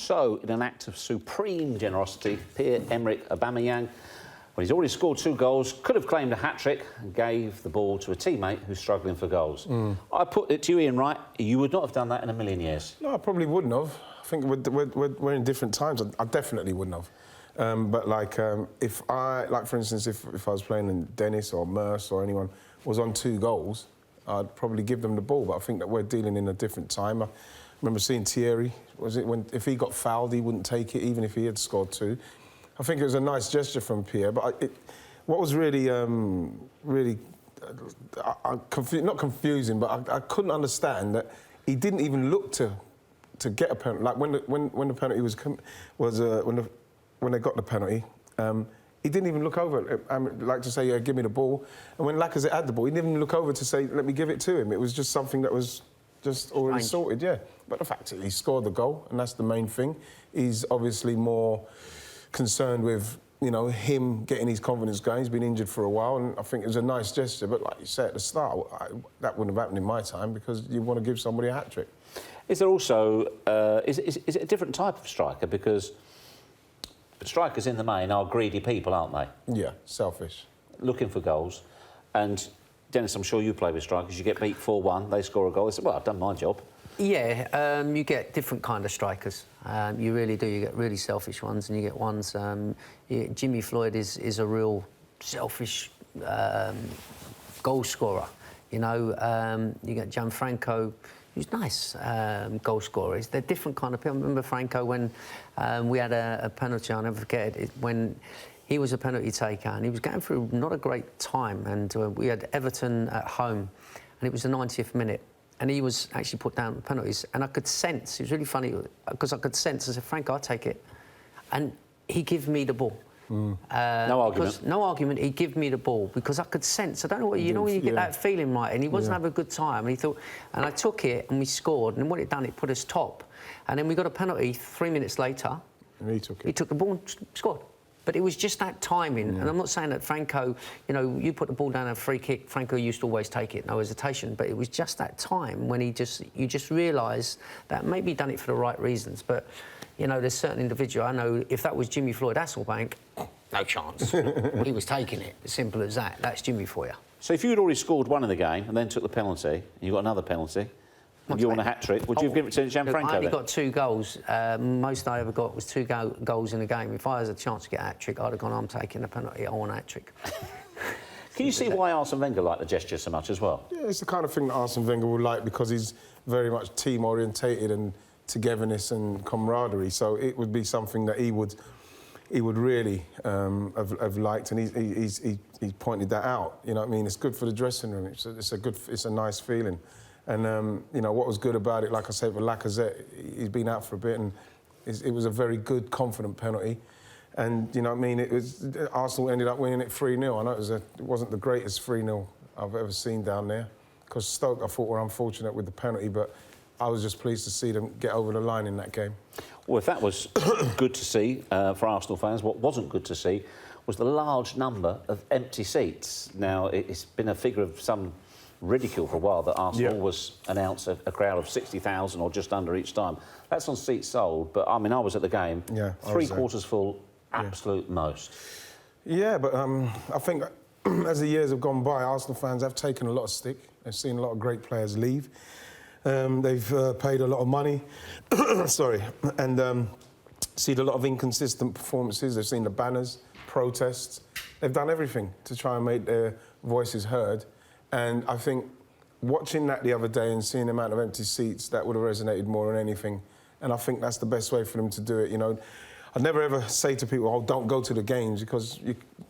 So, in an act of supreme generosity, Pierre Emerick Aubameyangs, well, he's already scored 2 goals, could have claimed a hat-trick and gave the ball to a teammate who's struggling for goals. I put it to you, Ian Wright, you would not have done that in a million years. No, I probably wouldn't have. I think we're in different times. I definitely wouldn't have. But, like, if I... Like, for instance, if I was playing in Dennis or Merce or anyone was on 2 goals, I'd probably give them the ball. But I think that we're dealing in a different time. I remember seeing Thierry, if he got fouled, he wouldn't take it, even if he had scored 2. I think it was a nice gesture from Pierre, but what was really, not confusing, but I couldn't understand that he didn't even look to get a penalty. Like when the penalty when they got the penalty, he didn't even look over, like to say, give me the ball. And when Lacazette had the ball, he didn't even look over to say, let me give it to him. It was just something that was just already sorted, yeah. But the fact that he scored the goal, and that's the main thing. He's obviously more concerned with, you know, him getting his confidence going. He's been injured for a while, and I think it was a nice gesture. But like you said at the start, that wouldn't have happened in my time because you want to give somebody a hat-trick. Is there also... is it a different type of striker? Because strikers in the main are greedy people, aren't they? Yeah, selfish. Looking for goals. And, Dennis, I'm sure you play with strikers. You get beat 4-1, they score a goal. They say, well, I've done my job. Yeah, you get different kind of strikers. You really do. You get really selfish ones, and you get ones... Jimmy Floyd is a real selfish goal scorer. You know, you get Gianfranco, who's nice goal scorers. They're different kind of people. I remember Franco when we had a penalty, I'll never forget it, when he was a penalty taker, and he was going through not a great time, and we had Everton at home, and it was the 90th minute. And he was actually put down penalties, and I could sense, it was really funny, because I could sense, I said, Frank, I'll take it. And he gave me the ball. No argument. No argument, he gave me the ball, because I could sense, I don't know what, you know when you get that feeling, right, and he wasn't having a good time, and he thought, and I took it, and we scored, and what it done, it put us top. And then we got a penalty 3 minutes later. And he took it. He took the ball and scored. But it was just that timing, and I'm not saying that Franco, you know, you put the ball down a free kick, Franco used to always take it, no hesitation, but it was just that time when you just realise that maybe he done it for the right reasons, but, you know, there's certain individual, I know if that was Jimmy Floyd Hasselbank, no chance. He was taking it, as simple as that. That's Jimmy for you. So if you had already scored 1 in the game and then took the penalty, and you got another penalty, and you want a hat-trick, would you have given it to Gianfranco? I only got 2 goals. Most I ever got was 2 goals in a game. If I had a chance to get a hat-trick, I'd have gone, I'm taking the penalty, I want a hat-trick. Can you see why Arsene Wenger liked the gesture so much as well? Yeah, it's the kind of thing that Arsene Wenger would like because he's very much team-orientated and togetherness and camaraderie. So it would be something that he would really have liked, and he pointed that out. You know what I mean? It's good for the dressing room. It's a nice feeling. And, you know, what was good about it, like I said, with Lacazette, he's been out for a bit, and it was a very good, confident penalty. And, you know what I mean, Arsenal ended up winning it 3-0. I know it wasn't the greatest 3-0 I've ever seen down there, because Stoke, I thought, were unfortunate with the penalty, but I was just pleased to see them get over the line in that game. Well, if that was good to see for Arsenal fans, what wasn't good to see was the large number of empty seats. Now, it's been a figure of some ridicule for a while that Arsenal was announced a crowd of 60,000 or just under each time. That's on seats sold, but I mean, I was at the game, 3 quarters full, absolute most. Yeah, but I think as the years have gone by, Arsenal fans have taken a lot of stick. They've seen a lot of great players leave. They've paid a lot of money, sorry, and seen a lot of inconsistent performances. They've seen the banners, protests. They've done everything to try and make their voices heard. And I think watching that the other day and seeing the amount of empty seats, that would have resonated more than anything. And I think that's the best way for them to do it, you know. I'd never ever say to people, oh, don't go to the games, because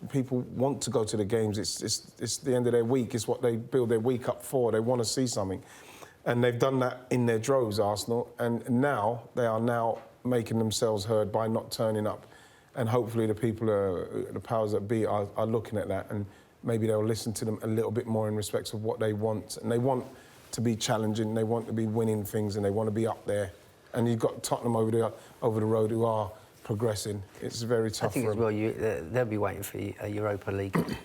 people want to go to the games. It's the end of their week. It's what they build their week up for. They want to see something. And they've done that in their droves, Arsenal. And now, they are now making themselves heard by not turning up. And hopefully the people, the powers that be, are looking at that, and maybe they'll listen to them a little bit more in respect of what they want. And they want to be challenging, they want to be winning things, and they want to be up there. And you've got Tottenham over the road who are progressing. It's very tough for them. I think as well, they'll be waiting for a Europa League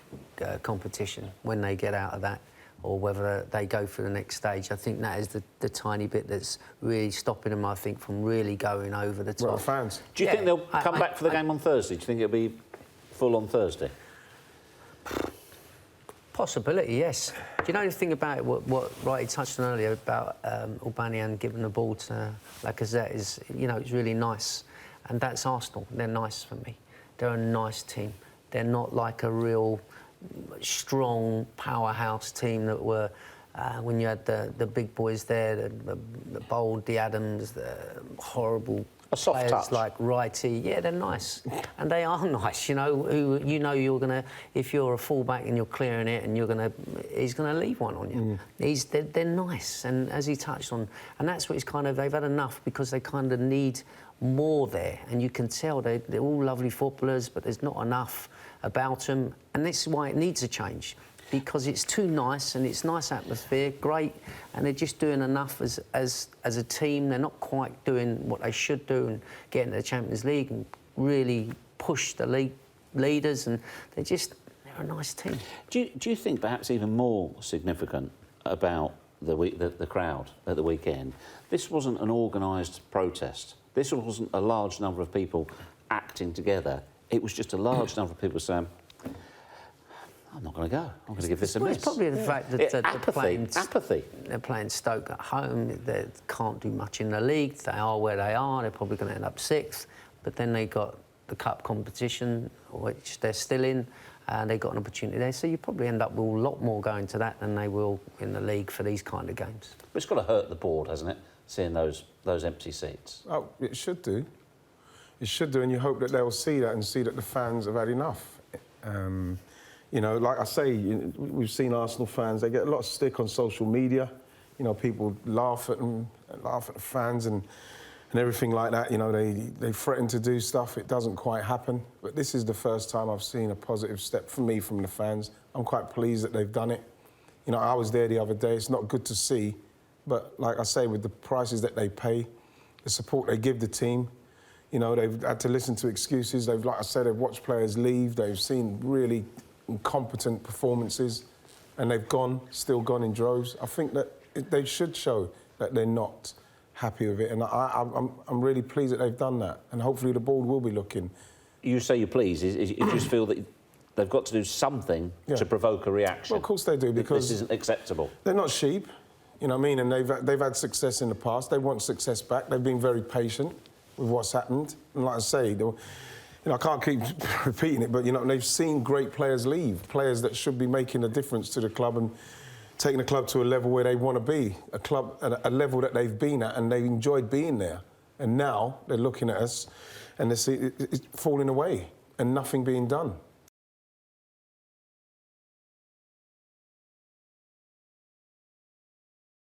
competition when they get out of that. or whether they go for the next stage. I think that is the tiny bit that's really stopping them, I think, from really going over the top. Well, fans. Do you think they'll come back for the game on Thursday? Do you think it'll be full on Thursday? Possibility, yes. Do you know the thing about it, what Wright touched on earlier about Aubameyangs giving the ball to Lacazette is, you know, it's really nice. And that's Arsenal. They're nice for me. They're a nice team. They're not like a real strong powerhouse team that were when you had the big boys there, the Bold, the Adams, the horrible players touch. like Wrighty. Yeah, they're nice, and they are nice. You know, who you know you're gonna, if you're a fullback and you're clearing it, and he's gonna leave one on you. They're nice, and as he touched on, and that's what it's kind of, they've had enough because they kind of need more there, and you can tell they're all lovely footballers, but there's not enough about them, and this is why it needs a change, because it's too nice and it's nice atmosphere, great, and they're just doing enough as a team. They're not quite doing what they should do and getting to the Champions League and really push the league leaders, and they're a nice team. Do you think perhaps even more significant about the crowd at the weekend? This wasn't an organised protest. This wasn't a large number of people acting together. It was just a large number of people saying, I'm not going to go. I'm going to give this a miss. It's probably the fact that apathy. They're playing Stoke at home. They can't do much in the league. They are where they are. They're probably going to end up 6th. But then they got the cup competition, which they're still in, and they got an opportunity there. So you probably end up with a lot more going to that than they will in the league for these kind of games. But it's got to hurt the board, hasn't it, seeing those empty seats? Oh, it should do. It should do, and you hope that they'll see that and see that the fans have had enough. You know, like I say, we've seen Arsenal fans, they get a lot of stick on social media. You know, people laugh at them, laugh at the fans and everything like that. You know, they threaten to do stuff, it doesn't quite happen. But this is the first time I've seen a positive step from me from the fans. I'm quite pleased that they've done it. You know, I was there the other day, it's not good to see, but like I say, with the prices that they pay, the support they give the team, you know, they've had to listen to excuses. They've, like I said, they've watched players leave. They've seen really incompetent performances, and they've still gone in droves. I think that they should show that they're not happy with it, and I'm really pleased that they've done that, and hopefully the board will be looking. You say you're pleased. You just feel that they've got to do something to provoke a reaction. Well, of course they do, because this isn't acceptable. They're not sheep, you know what I mean, and they've had success in the past. They want success back. They've been very patient with what's happened, and like I say, you know, I can't keep repeating it, but you know, they've seen great players leave, players that should be making a difference to the club and taking the club to a level where they want to be, a club at a level that they've been at and they've enjoyed being there. And now they're looking at us and they see it's falling away and nothing being done.